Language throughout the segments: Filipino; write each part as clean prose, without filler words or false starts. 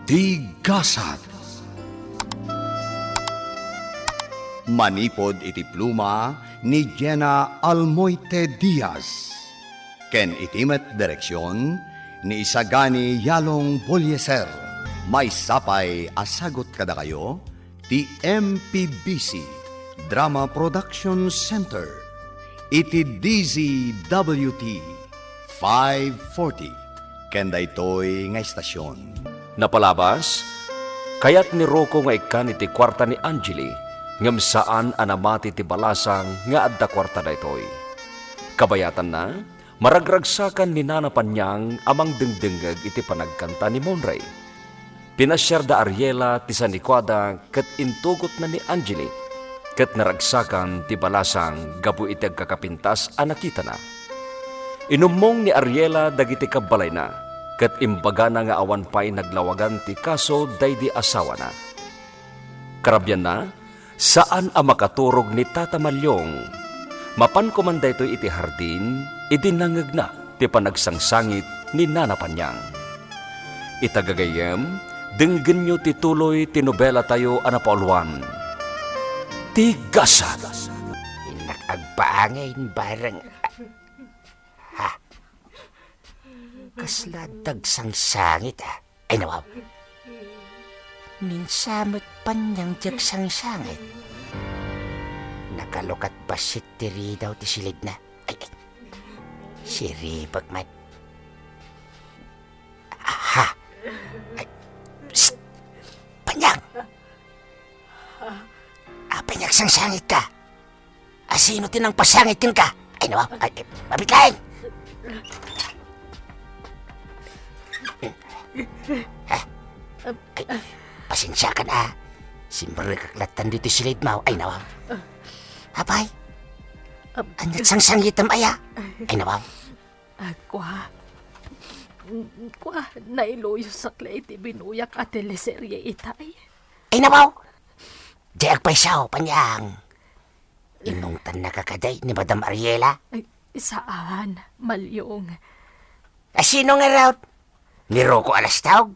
Tigasat. Manipod iti pluma ni Jenna Almoite Diaz. Ken itimet direksyon ni Isagani Yalong Bolyeser. May sapay asagot kada kayo ti MPBC Drama Production Center. Iti DZWT 540. Ken daytoy nga istasyon. Napalabas, kayat ni Rocco nga ikan iti kwarta ni Angeli, ngam saan anamati ti balasang nga adda kwarta daytoy. Kabayatan na, maragragsakan ni Nana Panyang amang dengdengeg iti panagkanta ni Monray. Pinasyar da Ariela ti sanikwada ket intugot na ni Angeli, ket naragsakan ti balasang gabu iti agkakapintas anakita na. Inumong ni Ariela dagiti kabalay na, ket imbaga na nga awan pa'y naglawagan ti kaso daydi asawa na. Karabyan na, saan ang makaturog ni Tata Malyong? Mapan ko man daytoy iti hardin, idinangag na ti panagsangsangit ni Nana Panyang. Itagagayem, denggen nyo ti tuloy ti nobela tayo anapauluan. Tigasat. Nakagpaangayin barang kasla dagsangsangit Ay nawaw. Minsamot Panyang dagsangsangit. Nakalukat basit tiri daw ti silid na. Ay. Siribag man. Aha. Ay. Psst. Panyang. Panyang sangsangit ka. Sino tinang pasangit yun ka? Ay nawaw. Ay, mabitlain. Ay, pasensya ka na. Simbre kaklatan dito silid mo. Ay nawaw. Apay. Anyat sangsangitam aya. Ay nawaw. Kwa, nailoyo sa klay ti binuyak at teleserye itay. Ay nawaw. Di agpaysaw, Panyang. Inungtan na kakaday ni Madam Ariela. Ay, saan, Malyong? Sino nga raw? Ni Rocco Alastawg?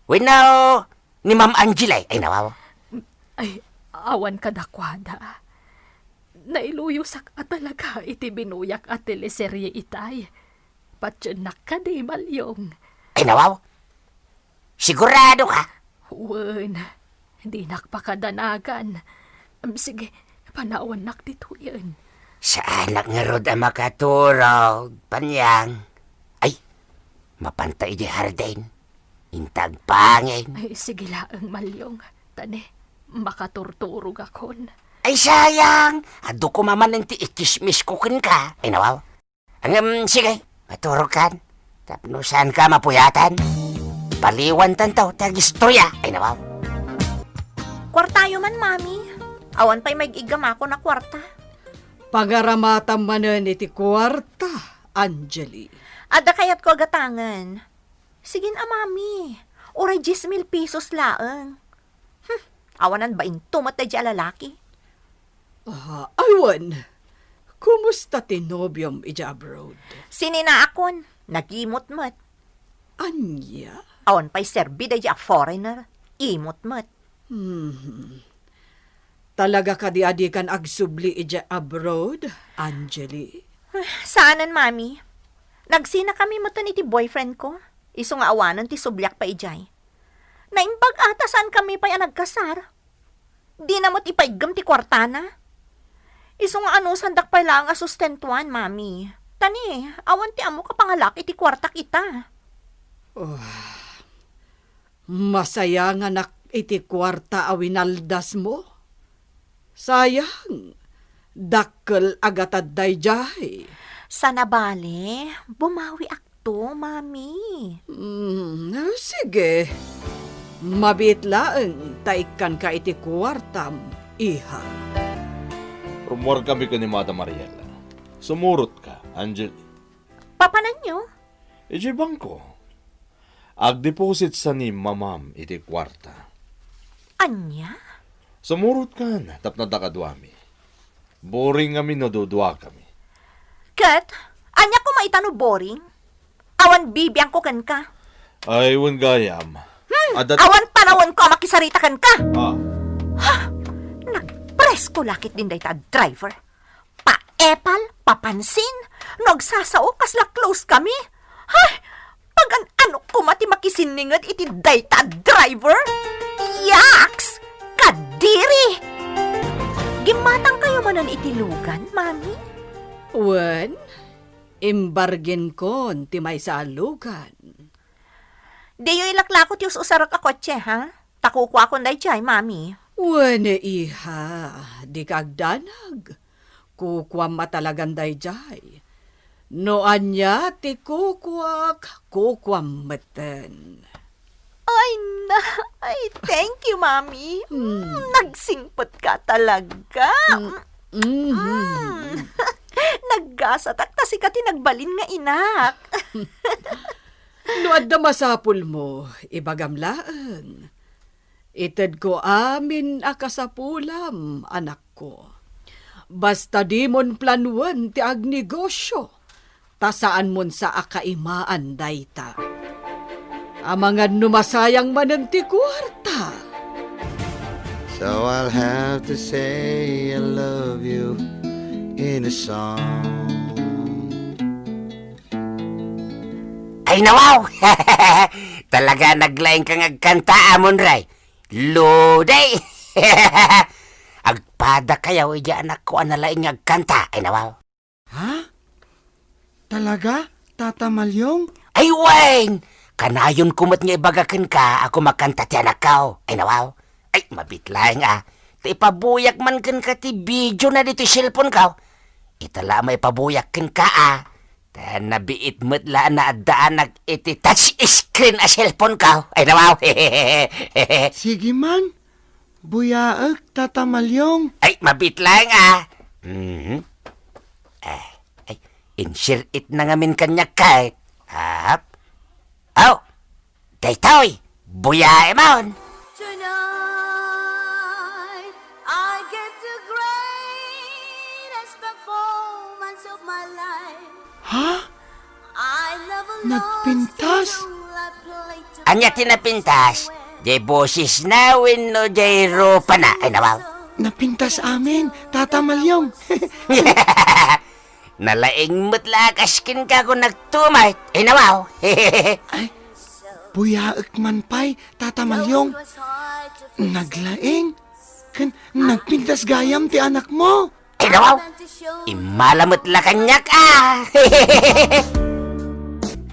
Winaw, ni Ma'am Angela. Ay nawaw. Ay, awan ka dakwada. Nailuyo sa ka talaga iti binuyak at teleserye itay. Patyanak ka di, Malyong. Ay nawaw. Sigurado ka? Wen, hindi nakpakadanagan. Sige, panawan nak dito yan. Sa anak nga rod ang makaturog, Panyang. Ay, mapantay di hardin. Intag pangin. Ay, sige laang, Malyong. Tane, makaturturog akon. Ay sayang, ado ko maman ng tiikismis ko ka. Ay nawaw. Sige, maturog kan. Tapno saan ka mapuyatan? Paliwan tantaw, tagistorya. Ay nawaw. Kwartayo man, mami. Awan pa'y mag-igam ako na kwarta. Pagaramatan manen iti kwarta, Angeli. Ada kayat ko gatangan. Sige na, mami. Uray 10,000 pesos laang. Awanan ba intumat na dyan lalaki? Aywan, kumusta tinobyom ija abroad? Sinina akon, nagimot-mat. Anya? Awan pa'y serbi da dyan foreigner. Imot-mat. Talaga ka di adikan agsubli ija abroad, Angeli? Saanan, mami? Nagsina kami mo to ni ti boyfriend ko. Iso nga awanan ti sublyak pa ijay. Naimbag atasan kami pa yan nagkasar. Di na mo't ipaigam ti kwartana. Iso nga ano sandak pa lang asustentuan, mami. Tani, awan ti amo ka pangalaki ti kwarta kita. Masaya nga nak iti kwarta awinaldas mo. Sayang, dakkel agatad dayjay. Sana bale, bumawi akto, mami. Sige, mabitlaan taikan ka iti kwartam, iha. Rumor kami ko ni Madam Mariela. Sumurot ka, Angel. Papanan nyo? Iji bangko. Ag-deposit sa ni mamam iti kwarta. Anya? Sumurot ka na, tapnada ka duwami. Boring kami no dudwa kami. Kat, anya ko maitano boring? Awan bibiyang ko kan ka. Ay, wan gayam. Awan panahon ko makisaritakan ka. Ah, Nagpresko lakit din day ta driver. Paepal, papansin, nagsasao kasla close kami. Hay, pag ano ko mati makisiningad iti day ta driver. Yaks! Kadiri! Gimatang kayo manan itilugan, mami? Wen, imbargin kon ti may salugan. Di yung ilaklakot yung usarak a kotse, ha? Takukwa ko day chay, mami. Wen, iha, di kagdanag. Kukwam matalagan day jay. Noan niya ti kukwak, kukwam meten. Ay, thank you, mami. Nagsingpot ka talaga. Naggasatak ta si kati nagbalin nga inak. No adda masapul mo, ibagamlaan. Ited ko amin akasapulam, anak ko. Basta di mon planuan ti agnegosyo, tasaan mon sa akaimaan dayta. Amangan numasayang manen ti kwarta. So I'll have to say I love you in a song. Ay nawaw! Talaga naglaing kang agkanta amon ray. Luday! Agpada kayaw iya anak ko analaing agkanta. Ay nawaw. Talaga? Tata Malyong? Ay weng! Kanayon kumot nga ibagakan ka, ako makanta ti anak kao. Ay nawaw. Ay mabitlaing Ti pabuyak man kan ka ti video na dito cellphone kao. Itala may pabuyak kan ka Tan nabiit mo't la na addaan iti touch screen a cellphone kao. Ay nawaw. Sige man. Buyaag, Tata Malyong. Ay mabitlaing Ay, insert it na ngamin kanya kahit. Oh, daytoy, buya emon. Tonight, I get the greatest performance of my life. Ha? I never Nagpintas? Anya tinapintas, jay boses na no jay ropa na. Ay nawaw. Napintas amin, Tata Malyong. Nalaing mo't lakaskin ka kung nagtumay. Ay nawaw. Ay, buyaag man pa'y, Tata Malyong. Naglaing. Nagpintas gayam ti anak mo. Ay nawaw. Imalamot la kanyak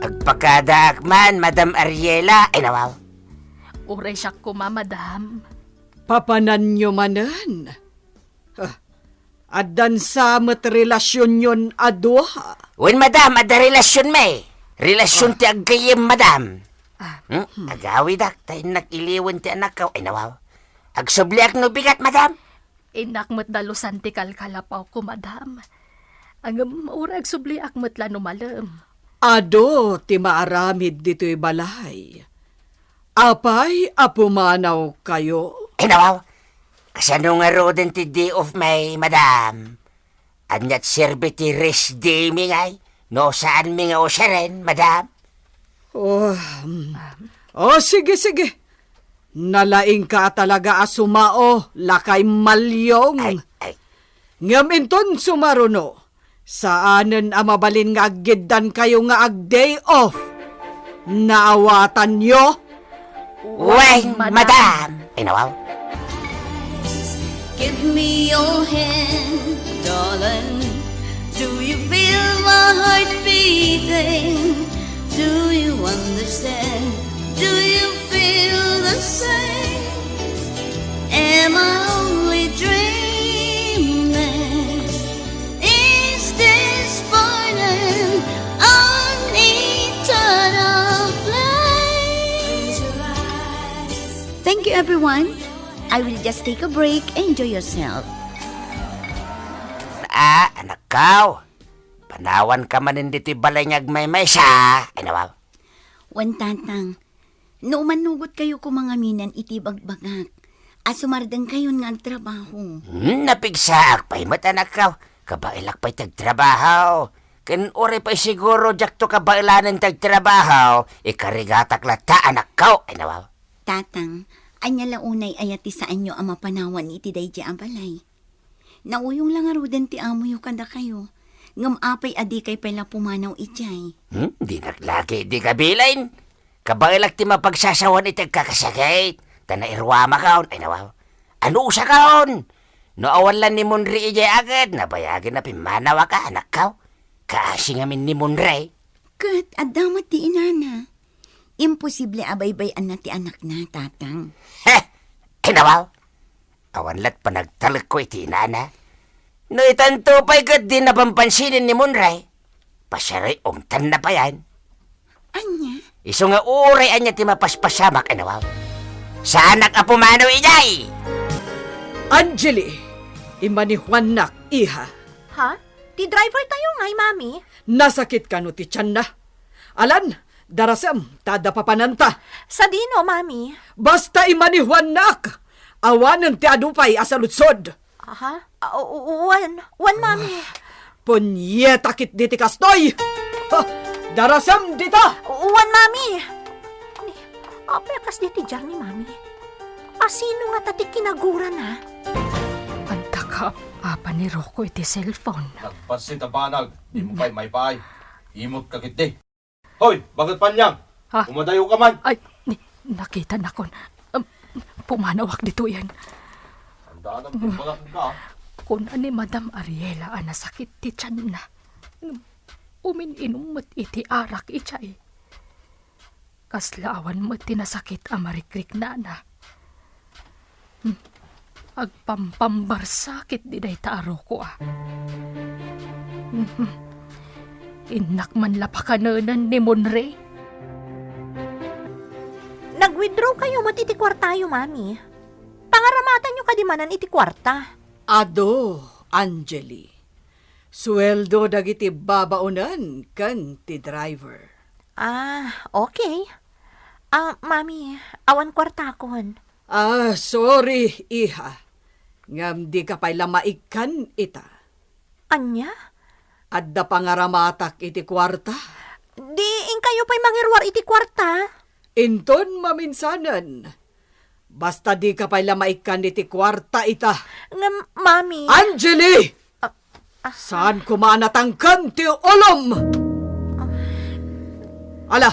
Agpakadaak man, Madam Ariela. Ay nawaw. Uray siya ko, madam. Papanan nyo manan. Addan sa relasyon yon adwa. Wen madam, ada relasyon may. Relasyon ti agayem, madam. Agawi dak, tayo nag-iliwan ti anak ka. Ay nawaw. Agsubliak no bigat, madam. Inak mo't dalusan ti kalkalapaw ko, madam. Ang urag subli akmat la numalam. Ado ti maaramid dito'y balay. Apay apumanaw kayo. Ay nawaw. Kasano nga roden ti day of may, madam. Anyat serbe ti rest day mi ngay. No saan mi nga o siya rin, madam. Oh, sige. Nalaing ka talaga asumao, lakay malyong. Ay. Ngaminton sumaruno, saanen amabalin nga aggidan kayo nga ag-day off. Naawatan nyo? Weng, madam. Ay nawaw. Give me your hand, darling. Do you feel my heart beating? Do you understand? Do you feel the same? Am I only dreaming? Is this burning an eternal flame? Thank you, everyone. I will just take a break. Enjoy yourself. Anak kao. Panawan ka man dito'y balay ngagmay-may siya. Ay nawaw. Wan tantang, no manugot kayo ko mga minan iti bagbagak. Asumardang kayo nga trabaho. Napigsaak pa'y mat anak kao. Kabailak pa'y tagtrabaho. Ken ore pa'y siguro jak to kabailanan tagtrabaho. Ikarigatak lata anak kao. Ay nawaw. Tatang, anya launay ayat ti saan nyo ang mapanawan iti daydi abalay. Nauyong lang arudan ti amo yu kada kayo. Ngam apay adi kay pala pumanaw ijay. Di naglagi, di kabilain. Kabailak ti mapagsasawan iti kakasagay. Tana irwama kaon. Ay nawaw. Ano usa kaon? No awalan ni Munri ijay agad. Nabayagin na pimanawa ka, anak kaw. Kaasi ngamin ni Munri. Kat, adamat ti inana. Imposible abaybayan na ti anak na, tatang. Heh! Kinawaw! Awanlat pa nagtalag ko iti inana. No itanto pa'y kat di napampansinin ni Munray. Pasaray umtan na pa yan. Anya? Iso nga uray anya ti mapaspasamak, kinawaw. Sa anak a pumanaw ijay! Anjali, imani Juanak, iha. Ha? Ti driver tayo ngay, Mami. Nasakit ka no ti tiyan na. Alan, darasam, tada papananta. Sa dino, Mami. Basta imani Juanak, awanan ti adupay asalutsod. Aha? Wan, Mami. Punyeta kit diti kastoy. Ha, darasam dita. Wan, Mami. Ni, apekas di ti jar ni Mami. Asino nga tati kinaguran, ha? Anta ka, apa ni Rocco iti cellphone. Nagpasit ang banag, di mo pa'y may paay. Imot ka kiti. Hoy, bakit panyang? Ha? Umadayo ka man. Ay, nakita na kon. Pumanawak dito yan. Handa na mga ka. Kung ani Madam Ariela ang nasakit ti tiyan na. Umin-inom mo't iti arak ichay. Kaslaawan mo't tinasakit ang marikrik na na. Agpampambarsakit di day taaro ko ah. Inak man lapakanan ni Monre. Nag-withdraw kayo mat iti kwartayo, Mami. Pangaramatan nyo kadimanan iti kwarta. Ado, Anjali. Sweldo dagiti babaunan kan ti driver. Ah, okay. Mami, awan kwarta kon. Sorry, iha. Ngam di ka pa'y lamaikan ita. Anya? Adda pangaramatak iti kwarta. Di ing kayo pa'y mangirwar iti kwarta. Inton maminsanan. Basta di ka pa'y lamaikan iti kwarta ita. Mami. Anjali! Saan kumanatangkan ti olom? Ala,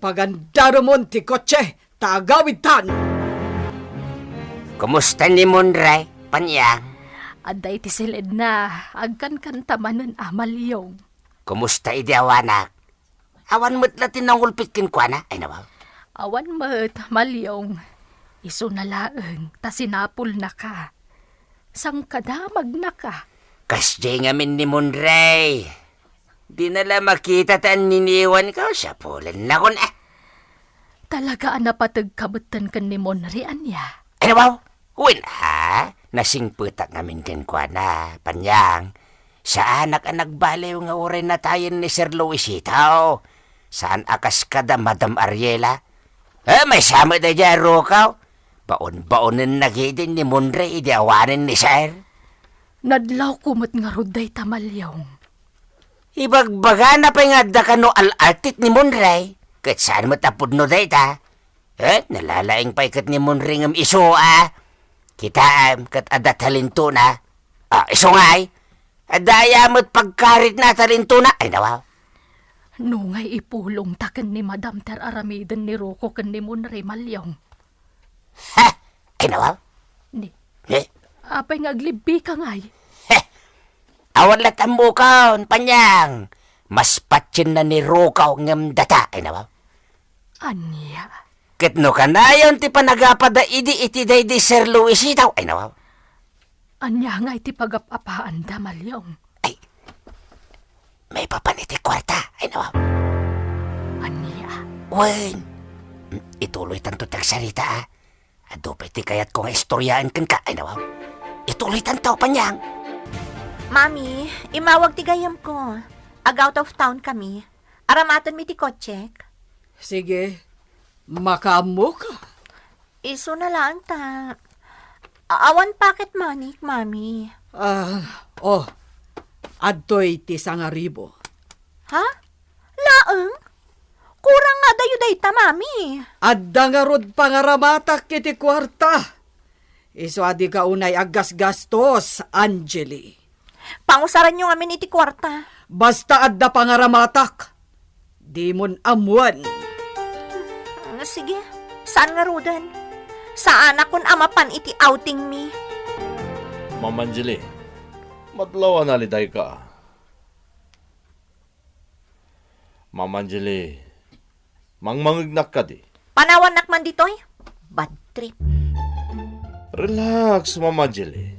pagandaro mon ti kotse, tagawid tan. Kumusta ni Munray, Panyang? Aday ti silid na, agkan kantamanan amalyong. Kumusta iti awanak? Awan mo't latin ng ulpikin kwa na? Ay nawaw. Awan mo't malyong. Iso na laeng, ta sinapul na ka. Sang kadamag na ka. Kasdi ngamin ni Munray. Di nala makita tan niniwan ka, sa pulan na kon ah. Talaga napatag kabutan kan ni Monri anya. Ay nawaw, win ha? Nasingputak ngamin ken kwa na, Panyang. Sa anak ang nagbaliw nga uray na tayo ni Sir Luisito. Saan akas kada Madam Ariela? May sama na dyan, Rokaw. Baon-baonin na gidin ni Munray, idiawanin ni Sir. Nadlaw kumot nga ruday tamalyong. Ibagbaga na pa nga da ka no al-artit ni Munray. Kat saan mo tapod no day ta? Nalalaing pa ikat ni Munray ngam iso Kita kat ada talinto na. Iso nga ay. Adaya mo't pagkarit na talinto na. Ay nawaw. Nungay ipulong taken ni Madam Ter Aramiden ni Rocco ken ni Munray malyong. Ha? Ay nawaw. Ni, Eh? apay ngaglibi ka ngay. Awan lat ang bukaw, Panyang. Mas patsin na ni Rokaw ngam data. Ay nawaw. Anya, Kitno ka na yun ti panagapada iti day di Sir Luisito. Ay nawaw. anya nga iti pagapapaan da malyong. Ay, may papaniti kwarta. Ay nawaw. Anya, Wen, ituloy tanto tagsarita Adupay ti kayat ko nga istoryaan kan ka. Ay nawaw. Ituloy tanto, Panyang. Mami, imawag ti gayam ko. Out of town kami. Aramatan mi ti kotsek. Sige, makamo ka. Iso na lang ta. Awan pocket money, Mami. Adtoy ti 1,000. Ha? Laeng? Kurang nga dayo dayta, mami? Adda nga rod pangaramatak iti kwarta. Iso adi ka unay aggas-gastos, Angeli. Pangusaran nyo amin iti kwarta. Basta adda pangaramatak. Di mon amuan. Sige, saan nga rudan? Saan akon amapan iti outing me? Ma'am Angeli, madlaw analiday ka. Ma'am Angeli, mangmangignak ka di. Panawan nakman ditoy? Bad trip. Relax, Ma'am Angeli.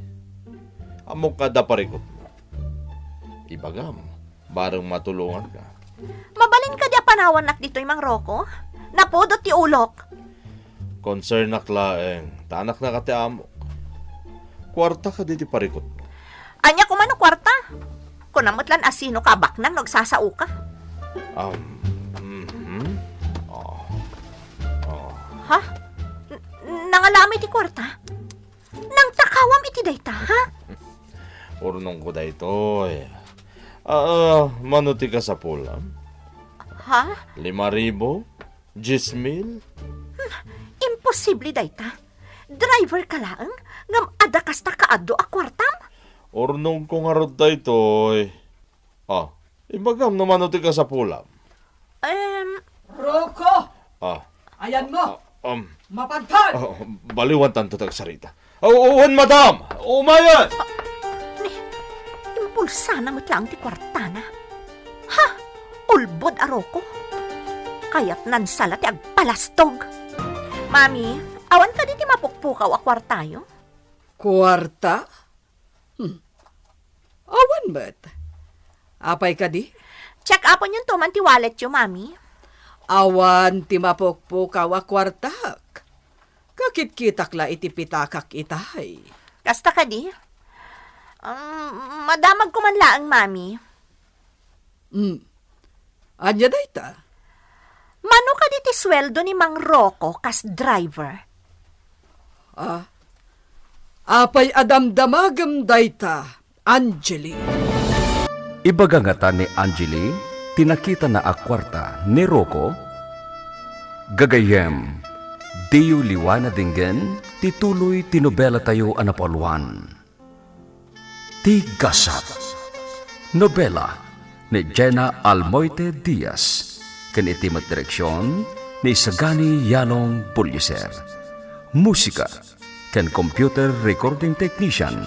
Amok ka da parikot mo. Ibagam, bareng matulungan ka. Mabalin ka di panawan nak ditoy, Mang Rocco? Napodot ti ulok. Concern nak laeng, tanak na kati amok. Kwarta ka di parikot mo. Anya kumano kwarta? Kunamot lan asino ka baknang nagsasao ka. Ha? Nangalami ti kwarta? Nang takawam iti dayta, ha? Urunong ko da ito eh. Manuti ka sa pulam? Ha? 5,000? 10,000? Imposible dayta. Driver ka lang, ngam adakas ta kaaddo a kwartam? Urunong ko nga rod da ito eh. Ibagam na manuti ka sa pulam? Roko! Ayan mo! Mapagtan! Baliwan tanto tagsarita. Uwan, madam! Umayan! Impulsa na mo't lang ti kwartana. Ha? Ulbod aroko. Kaya't nansala ti agpalastog. Mami, awan ka di ti mapukpukaw a kwartayo? Kwarta? Awan ba't? Apay ka di? Check upon yung tuman ti wallet yo, mami. Awan ti mapukpukaw a kwartak. Kakit-kitak la iti pitakak itay. Kasta ka di? Madamag ko man laang, mami. Anya dayta? Mano ka di ti sweldo ni Mang Rocco kas driver? Apay adamdamagam dayta, Angeli. Ibaga nga ta ni Angeli, tinakita na akwarta ni Rocco. Gagayem, diyo liwana dinggen, tituloy tinobela tayo anapalwan. Tigasat. Nobela ni Jenna Almoite Diaz. Kanitimat direksyon ni Sagani Yalong Pulyeser. Musika ken computer recording technician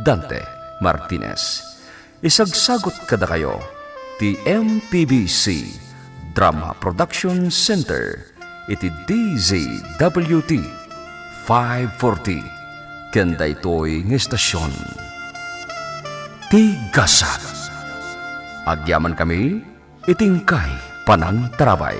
Dante Martinez. Isagsagot kada kayo ti MPBC Drama Production Center iti DZWT 540 ken daytoy nga estasyon. Tigasat. Agyaman kami itingkay panang tarabay.